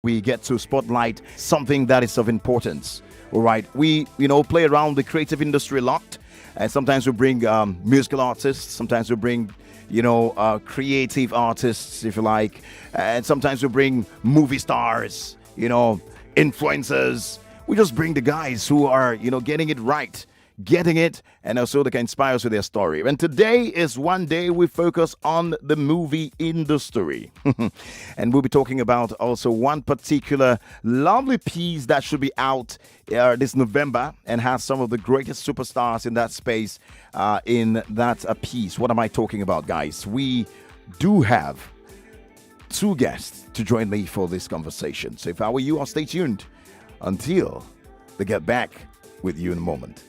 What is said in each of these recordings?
we get to spotlight something that is of importance. All right, we play around the creative industry a lot, and sometimes we bring musical artists, sometimes we bring creative artists, if you like, and sometimes we bring movie stars, influencers. We just bring the guys who are getting it right, getting it, and also they can inspire us with their story. And today is one day we focus on the movie industry. And we'll be talking about also one particular lovely piece that should be out this November and has some of the greatest superstars in that space in that piece. What am I talking about, guys? We do have two guests to join me for this conversation. So if I were you, I'll stay tuned until they get back with you in a moment.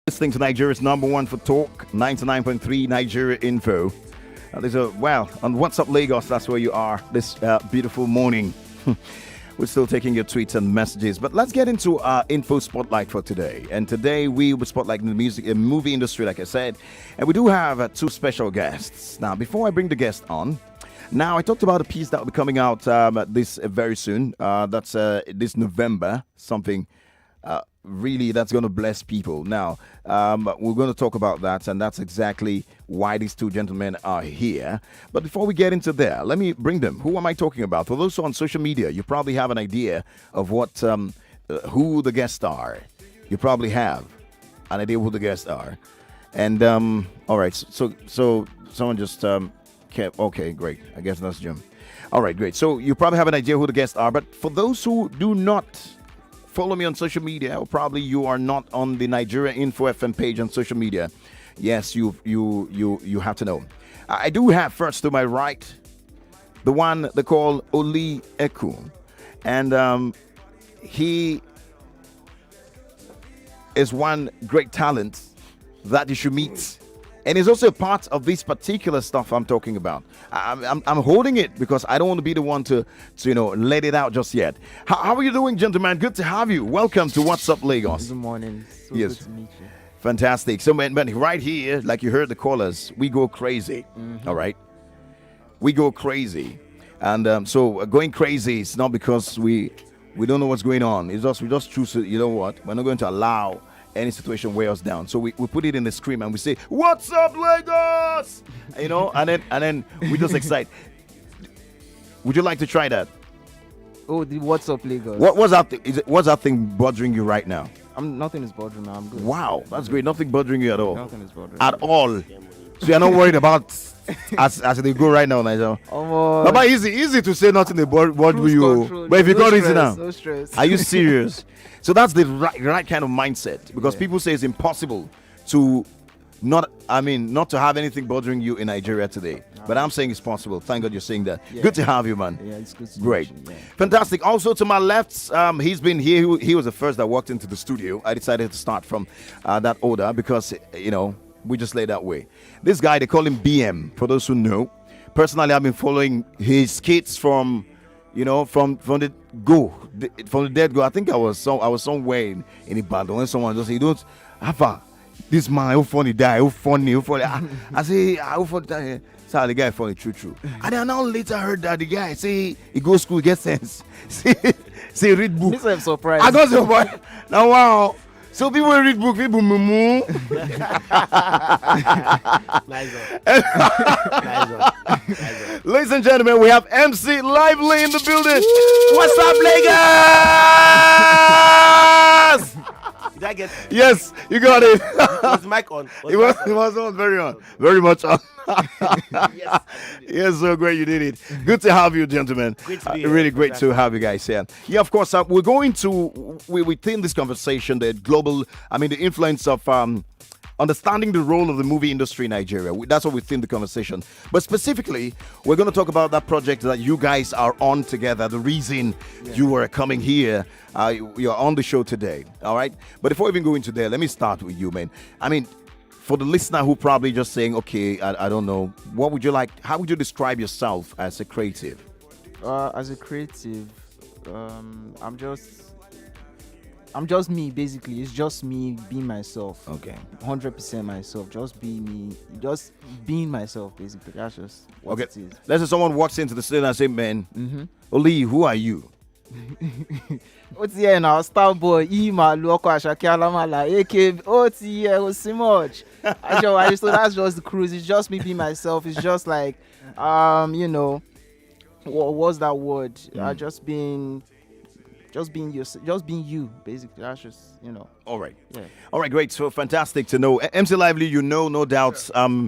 Listening to Nigeria's number one for talk, 99.3 Nigeria Info. There's on What's Up Lagos, that's where you are this beautiful morning. We're still taking your tweets and messages, but let's get into our info spotlight for today. And today we will spotlight the movie industry, like I said, and we do have two special guests. Now, before I bring the guest on, now I talked about a piece that will be coming out this very soon. That's this November, something really that's going to bless people. Now, we're going to talk about that, and that's exactly why these two gentlemen are here. But before we get into there, let me bring them. Who am I talking about? For those who are on social media, you probably have an idea of what who the guests are. You probably have an idea who the guests are. And all right, so someone just kept. Okay, great. I guess that's Jim. All right, great. So you probably have an idea who the guests are, but for those who do not follow me on social media, or probably you are not on the Nigeria Info FM page on social media, yes, you have to know. I do have first to my right the one they call Oli Eku, and he is one great talent that you should meet. And he's also a part of this particular stuff I'm talking about. I'm holding it because I don't want to be the one to let it out just yet. How are you doing, gentlemen? Good to have you. Welcome to What's Up Lagos. Good morning. Yes. Good to meet you. Fantastic. So, man, right here, like you heard the callers, we go crazy. All right? We go crazy. And so going crazy is not because we don't know what's going on. It's just we just choose to, you know what? We're not going to allow any situation weigh us down. So we put it in the screen and we say, "What's up, Lagos?" And then we just excite. Would you like to try that? Oh, the What's Up Lagos. What's that? What's that thing bothering you right now? Nothing is bothering me. I'm good. Wow, that's great. Nothing bothering you at all. Nothing is bothering At me. all. So you're not worried about as they go right now, Nigeria. Baba, easy to say nothing about what Cruise you. control, But if you no got it stress, now, no stress. are you serious? So that's the right kind of mindset, because Yeah. people say it's impossible to not to have anything bothering you in Nigeria today. But I'm saying it's possible. Thank God you're saying that. Yeah. Good to have you, man. Yeah, it's good to Great. meet you, yeah. Fantastic. Also to my left, he's been here. He was the first that walked into the studio. I decided to start from that order because, we just lay that way. This guy, they call him BM, for those who know. Personally, I've been following his skits from from the dead go. I think I was somewhere in Ibadan when someone just say, "You don't have this man, how funny die, how funny. I say, how funny die. So the guy funny, true. And then I now later heard that the guy say he goes school, get sense. say read book. I'm surprised. I got surprised. Now wow. So people read book, people mumu. Nice one. Ladies and gentlemen, we have MC Lively in the building. What's up, Lagos? Did I get it? Yes, you got it. Was the mic on? It was on, very much on. Yes. Yes, so great you did it. Good to have you, gentlemen. Great to be here. Really great to Fantastic. have you guys here. Yeah, of course. We're going to within this conversation the influence of understanding the role of the movie industry in Nigeria. That's what within the conversation. But specifically, we're going to talk about that project that you guys are on together. The reason you were coming here, you're on the show today. All right. But before we even go into there, let me start with you, man. I mean, for the listener who probably just saying, okay, I don't know, what would you like? How would you describe yourself as a creative? As a creative, I'm just me, basically. It's just me being myself. Okay. 100% myself. Just be me. Just being myself, basically. That's just what it is. Let's say someone walks into the studio and say, man, Oli, who are you? What's here now? Starboy, Ima, Luoko, Ashaki, Alamala, AK, OT, so much. So that's just the cruise. It's just me being myself. It's just like, what was that word? Just being you, basically. That's just, All right. Yeah. All right, great. So fantastic to know. MC Lively, no doubts. By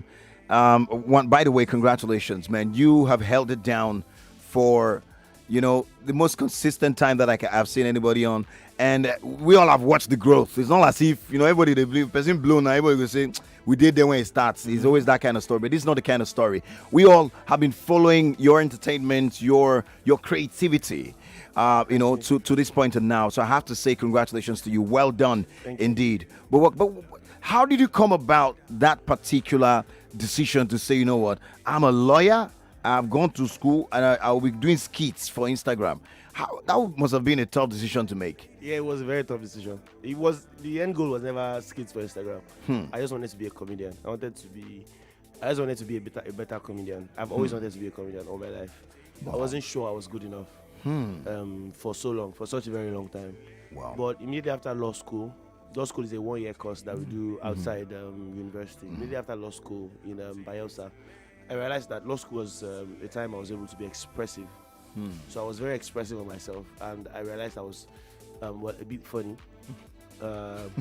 the way, congratulations, man. You have held it down for, the most consistent time that I've seen anybody on. And we all have watched the growth. It's not as if, everybody, they believe, person blown, now everybody will say, we did there when it starts. It's always that kind of story, but this is not the kind of story. We all have been following your entertainment, your creativity, to this point and now. So I have to say congratulations to you. Well done, indeed. But how did you come about that particular decision to say, you know what, I'm a lawyer, I've gone to school, and I'll be doing skits for Instagram? That must have been a tough decision to make. Yeah, it was a very tough decision. The end goal was never skits for Instagram. I just wanted to be a comedian. I just wanted to be a better comedian. I've always wanted to be a comedian all my life. Wow. I wasn't sure I was good enough for such a very long time. Wow. But immediately after law school is a 1-year course that we do outside university. Immediately after law school in Bayelsa, I realized that law school was a time I was able to be expressive. So I was very expressive of myself, and I realized I was a bit funny.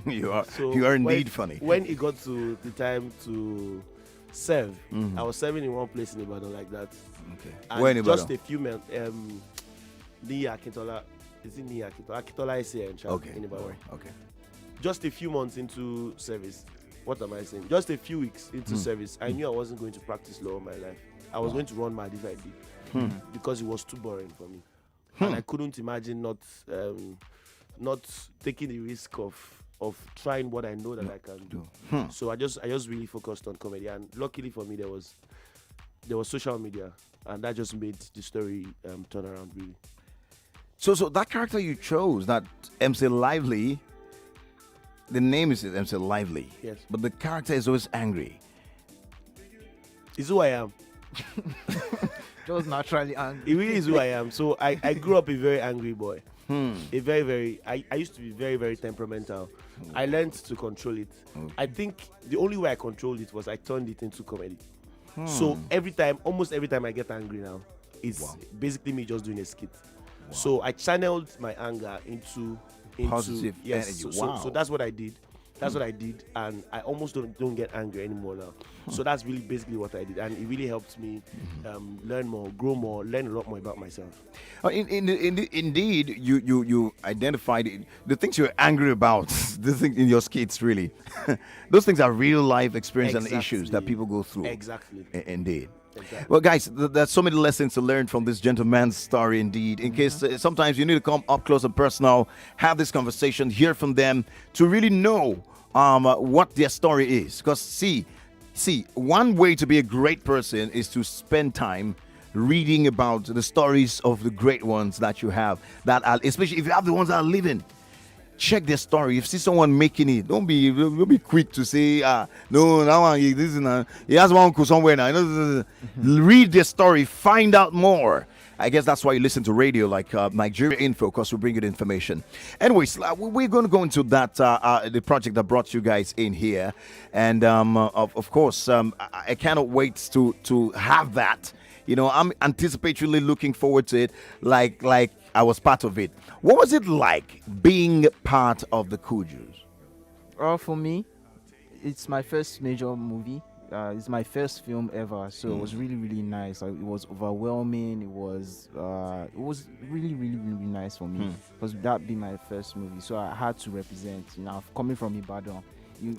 You are So indeed funny. When it got to the time to serve, I was serving in one place in Ibadan like that. Okay. And Where in just Ibadan? a few months, Nia Akintola, is it Nia Akintola? Akintola is here in Ibadan. Okay. Just a few months into service, what am I saying? Just a few weeks into service, I knew I wasn't going to practice law all my life. I was going to run mad if I did, because it was too boring for me, and I couldn't imagine not taking the risk of trying what I know that I can do. So I just really focused on comedy, and luckily for me there was social media, and that just made the story turn around really. So that character you chose, that MC Lively, the name is MC Lively. Yes. But the character is always angry. It's who I am. Just naturally angry. It really is who I am. So I grew up a very angry boy. A very, very, I used to be very, very temperamental. I learned to control it. I think the only way I controlled it was I turned it into comedy. So almost every time I get angry now, it's basically me just doing a skit. So I channeled my anger into Positive yes. energy. So that's what I did. That's what I did, and I almost don't get angry anymore now. So that's really basically what I did, and it really helped me learn more, grow more, learn a lot more about myself. Indeed, you identified the things you're angry about. The thing in your skits, really, those things are real life experience and issues that Exactly. people go through. Exactly. Indeed. Exactly. Well, guys, there's so many lessons to learn from this gentleman's story, indeed. In case sometimes you need to come up close and personal, have this conversation, hear from them to really know what their story is. Because, see, one way to be a great person is to spend time reading about the stories of the great ones that you have, that are, especially if you have the ones that are living. Check their story. If you see someone making it, don't be quick to say, no, that one, this is he has one uncle somewhere now. Read their story, find out more. I guess that's why you listen to radio like Nigeria Info, because we bring you the information. Anyways, we're going to go into that the project that brought you guys in here, and of course, I cannot wait to have that. You know, I'm anticipatorily looking forward to it, like I was part of it. What was it like being part of the Kujus? For me, it's my first major movie. It's my first film ever, so it was really, really nice. It was overwhelming. It was really, really, really nice for me because that being my first movie, so I had to represent. You know, coming from Ibadan,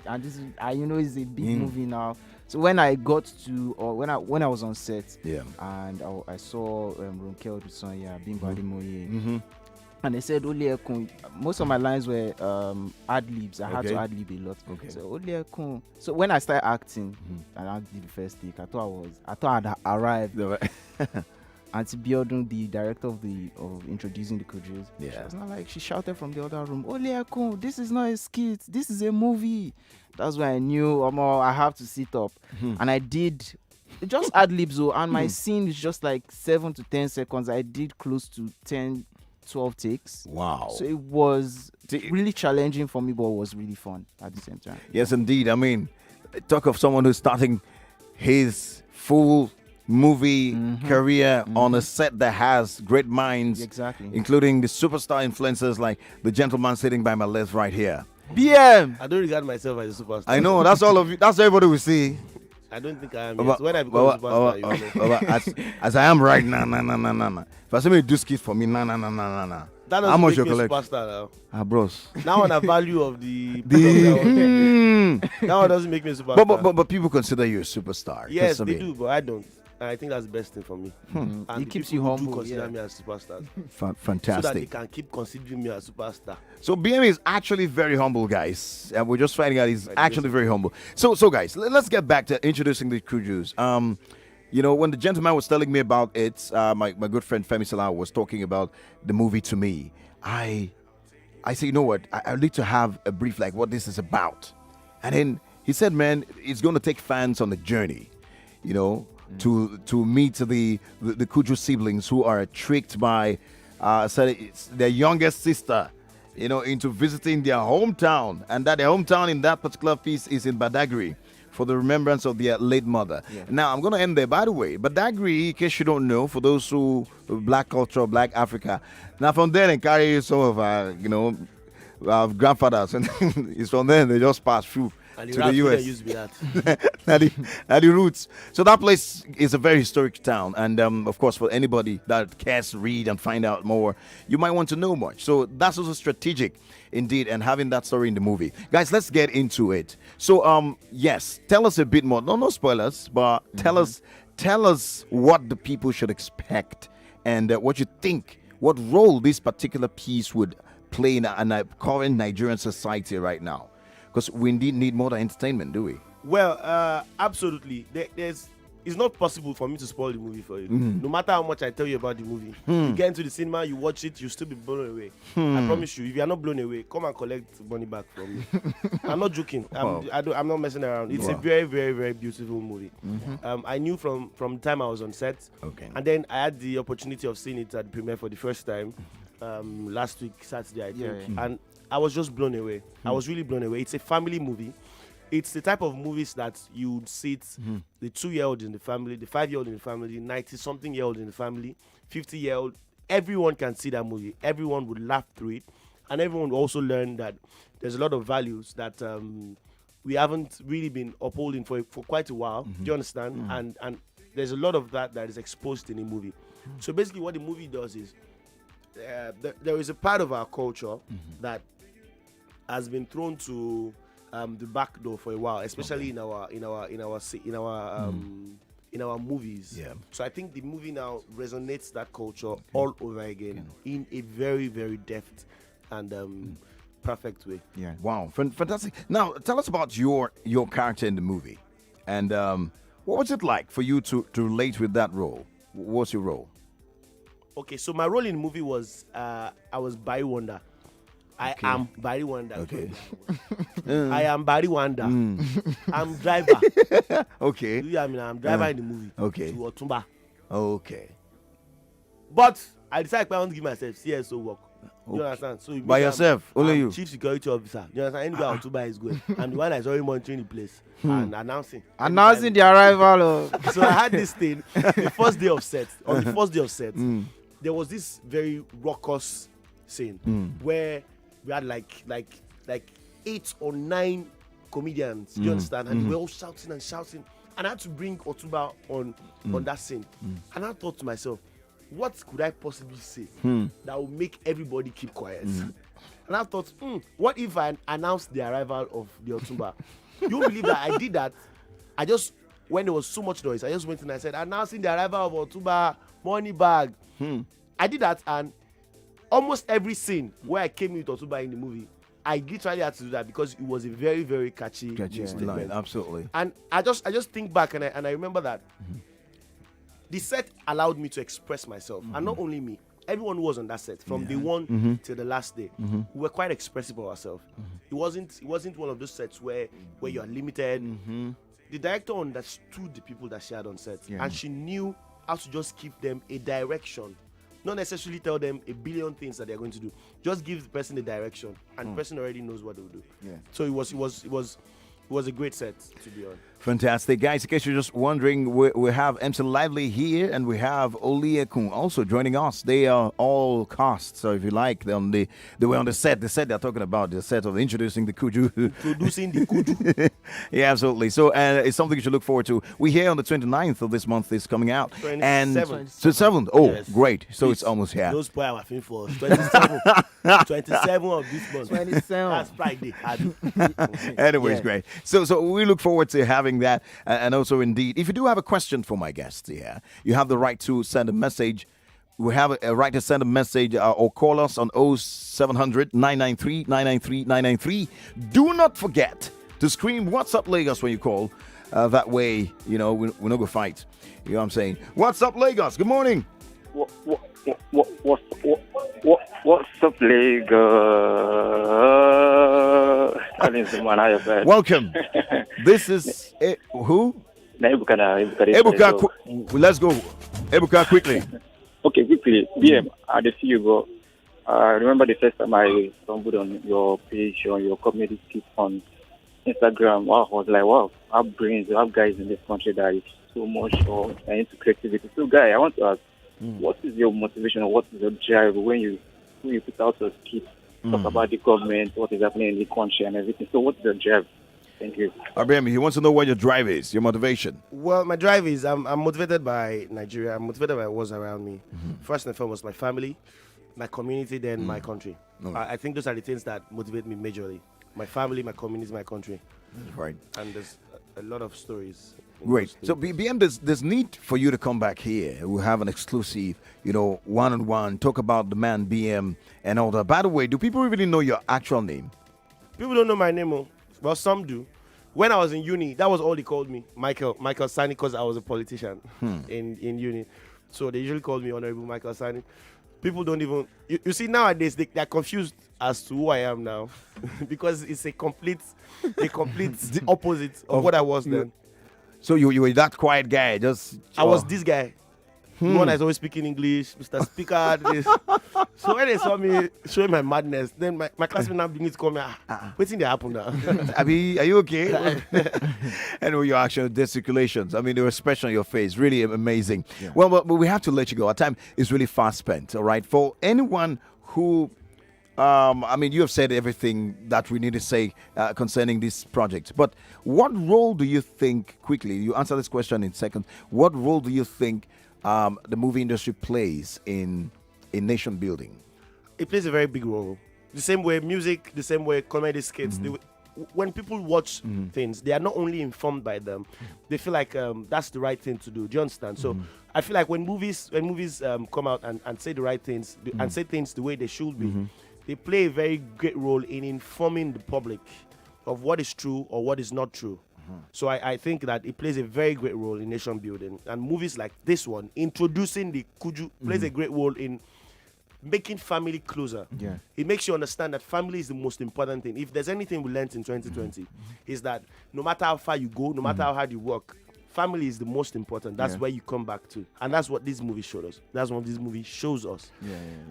and this is, it's a big movie now. So when I got to, or when I was on set, and I saw Ronke Odusanya, Bimbo Ademoye, and they said Ole Ekun. Most of my lines were ad libs. I had to ad lib a lot. So Ole Ekun. So when I started acting, and I did the first take, I thought I had arrived. Auntie Biodun, the director of introducing the Kujus, she was not like, she shouted from the other room, Ole Ekun, this is not a skit, this is a movie. That's when I knew I have to sit up, and I did. Just ad libs, and my scene is just like 7 to 10 seconds. I did close to 10, 12 takes. Wow. So it was really challenging for me, but it was really fun at the same time. Yes, indeed. I mean, talk of someone who's starting his full movie career on a set that has great minds, including the superstar influencers like the gentleman sitting by my left right here. BM! I don't regard myself as a superstar. I know, that's all of you. That's everybody we see. I don't think I am. Yet. When I become a superstar, you know. as I am right now, nah. If I say me do skits for me, nah. That How doesn't much make you me a collect? superstar now. Bros. Now on the value of the that one doesn't make me a superstar. But people consider you a superstar. Yes, they do, but I don't. And I think that's the best thing for me. And It keeps people you who do humble. consider me as superstar, Fantastic. so that they can keep considering me as superstar. So BM is actually very humble, guys. And we're just finding out he's actually very humble. So guys, let's get back to introducing the Kujus. When the gentleman was telling me about it, my good friend Femi Salah was talking about the movie to me. I say, you know what? I need to have a brief like what this is about. And then he said, man, it's going to take fans on the journey, to meet the Kuju siblings who are tricked by their youngest sister, into visiting their hometown, and that their hometown in that particular piece is in Badagry for the remembrance of their late mother. Now, I'm going to end there, by the way. Badagry, in case you don't know, for those who black culture, black Africa, now from there they carry some of our grandfathers, and it's from there they just pass through And to the US. Used to be that. Now the roots. So that place is a very historic town, and of course, for anybody that cares to read and find out more, you might want to know much. So that's also strategic, indeed, and having that story in the movie, guys. Let's get into it. So, yes, tell us a bit more. No spoilers, but tell us what the people should expect, and what you think, what role this particular piece would play in a current Nigerian society right now. Because we indeed need more than entertainment, do we? Well, absolutely. It's not possible for me to spoil the movie for you. No matter how much I tell you about the movie, you get into the cinema, you watch it, you'll still be blown away. I promise you, if you are not blown away, come and collect money back from me. I'm not joking. I'm not messing around. It's a very, very, very beautiful movie. I knew from the time I was on set, and then I had the opportunity of seeing it at the premiere for the first time last week, Saturday, I think. And I was just blown away. I was really blown away. It's a family movie. It's the type of movies that you would sit the 2-year-old in the family, the 5-year-old in the family, 90-something-year-old in the family, 50-year-old. Everyone can see that movie. Everyone would laugh through it. and everyone also learned that there's a lot of values that we haven't really been upholding for quite a while. Do you understand? And there's a lot of that is exposed in the movie. So basically, what the movie does is there is a part of our culture that has been thrown to the back door for a while, especially in our movies. Yeah. So I think the movie now resonates that culture all over again in a very, very deft and perfect way. Yeah. Wow, fantastic. Now, tell us about your character in the movie, and what was it like for you to relate with that role? What's your role? Okay, so my role in the movie was I was Barry Wonder. I am Barry Wonder. Okay. I am Barry Wonder. I'm driver. Okay. I mean, I'm driver in the movie. Okay. To Otumba. Okay. But I decided I want to give myself CSO work. You understand? So By yourself, only I'm you. Chief Security Officer. You understand? Anywhere Otumba is going, I'm the one that's already monitoring the place and announcing. Announcing the arrival of. So I had this thing the first day of set. On the first day of set, there was this very raucous scene where we had like 8 or 9 comedians. You understand? And we were all shouting and shouting. And I had to bring Otumba on that scene. And I thought to myself, what could I possibly say that will make everybody keep quiet? And I thought, what if I announced the arrival of the Otumba? You won't believe that I did that. I just, when there was so much noise, I just went and I said, announcing the arrival of Otumba, money bag. I did that, and almost every scene where I came with Otumba in the movie, I literally had to do that because it was a very, very catchy statement. Line, absolutely. And I just think back and I remember that the set allowed me to express myself, and not only me, everyone who was on that set from day one till the last day, we were quite expressive of ourselves. It wasn't one of those sets where you are limited. The director understood the people that she had on set, and she knew how to just give them a direction. Not necessarily tell them a billion things that they're going to do. Just give the person a direction, and the person already knows what they will do. Yeah. So it was a great set to be on. Fantastic. Guys, in case you're just wondering, we have MC Lively here and we have Oliekun also joining us. They are all cast, so if you like, they were on the set. The set they're talking about, the set of introducing the Kuju. Introducing the Kuju. Yeah, absolutely. So it's something you should look forward to. We're here on the 29th of this month. It's coming out. 27th. And 27th. Oh, Yes. great. So it's almost here. Those spoil our film for 27. 27 of this month. 27. That's Friday. Anyways, Yeah. great. So we look forward to having that. And also, indeed, if you do have a question for my guests here, you have the right to send a message. We have a right to send a message or call us on 0700 993 993 993. Do not forget to scream "What's up, Lagos" when you call. That way, we're not going to fight. You know what I'm saying? What's up, Lagos? Good morning. What's up, Lagos? Welcome. This is who? Ebuka. Let's go. Ebuka, quickly. Okay, quickly. BM, I see you go. I remember the first time I stumbled on your page, on your comedy skit on Instagram. Wow, I was like, wow, I have brains, I have guys in this country that is so much into creativity. So, guy, I want to ask, what is your motivation or what is your drive when you put out a skit, talk about the government, what is happening in the country and everything? So, what's your drive? Thank you. Abem, he wants to know what your drive is, your motivation. Well, my drive is I'm motivated by Nigeria. I'm motivated by what's around me. First and foremost, my family, my community, then my country. I think those are the things that motivate me majorly. My family, my community, my country. Right. And there's a lot of stories. Great. So, BM, there's need for you to come back here. We'll have an exclusive, one-on-one, talk about the man BM and all that. By the way, do people really know your actual name? People don't know my name, but some do. When I was in uni, that was all they called me, Michael Sani, because I was a politician in uni. So they usually called me Honorable Michael Sani. People don't even... You see, nowadays, they're confused as to who I am now because it's a complete opposite of what I was then. So you were that quiet guy, I was this guy. The one that's always speaking English, Mr. Speaker. This. So when they saw me showing my madness, then my classmates now begin to call me, what's in the happen now? Abi, are you okay? Anyway, your actual gesticulations, I mean, the expression on your face, really amazing. Yeah. Well, but we have to let you go. Our time is really fast spent, all right? For anyone who I mean, you have said everything that we need to say concerning this project. But what role do you think, quickly, you answer this question in seconds, what role do you think the movie industry plays in nation building? It plays a very big role. The same way music, the same way comedy skits. When people watch things, they are not only informed by them, they feel like that's the right thing to do. Do you understand? So I feel like when movies come out and say the right things and say things the way they should be, they play a very great role in informing the public of what is true or what is not true. So I think that it plays a very great role in nation building. And movies like this one, introducing the Kuju, plays a great role in making family closer. Yeah. It makes you understand that family is the most important thing. If there's anything we learned in 2020, is that no matter how far you go, no matter how hard you work, family is the most important. That's where you come back to. And that's what this movie showed us. That's what this movie shows us.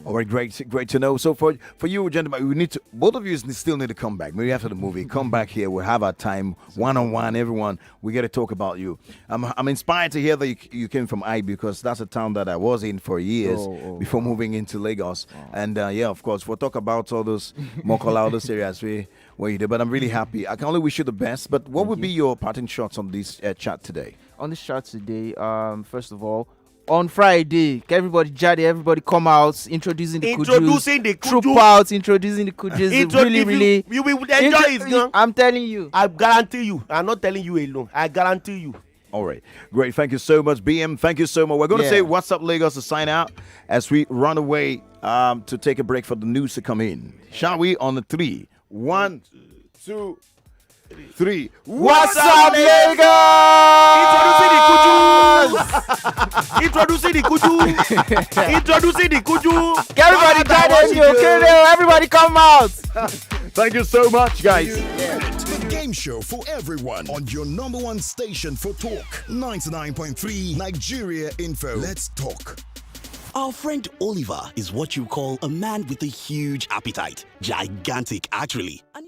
All right, great to know. So for you, gentlemen, we need to, both of you still need to come back. Maybe after the movie, come back here. We'll have our time, one-on-one, everyone. We got to talk about you. I'm inspired to hear that you came from I, because that's a town that I was in for years before moving into Lagos. And yeah, of course, we'll talk about all those Mokola, all those areas where you did. But I'm really happy. I can only wish you the best. But what would be your parting shots on this chat today? On the chat today, first of all, on Friday, everybody come out, introducing the Kujus. Troop out, introducing the Kujus. Really, you will enjoy it. I'm telling you. I guarantee you. I'm not telling you alone. I guarantee you. All right. Great. Thank you so much, BM. Thank you so much. We're going to say what's up, Lagos, to sign out as we run away to take a break for the news to come in. Shall we? On the 3. 1, 2, 3. What's up, Lagos? Introducing the Kuju. Introducing the Kuju. Everybody come out. Thank you so much, guys. The game show for everyone on your number one station for talk. 99.3 Nigeria Info. Let's talk. Our friend Oliver is what you call a man with a huge appetite. Gigantic, actually. And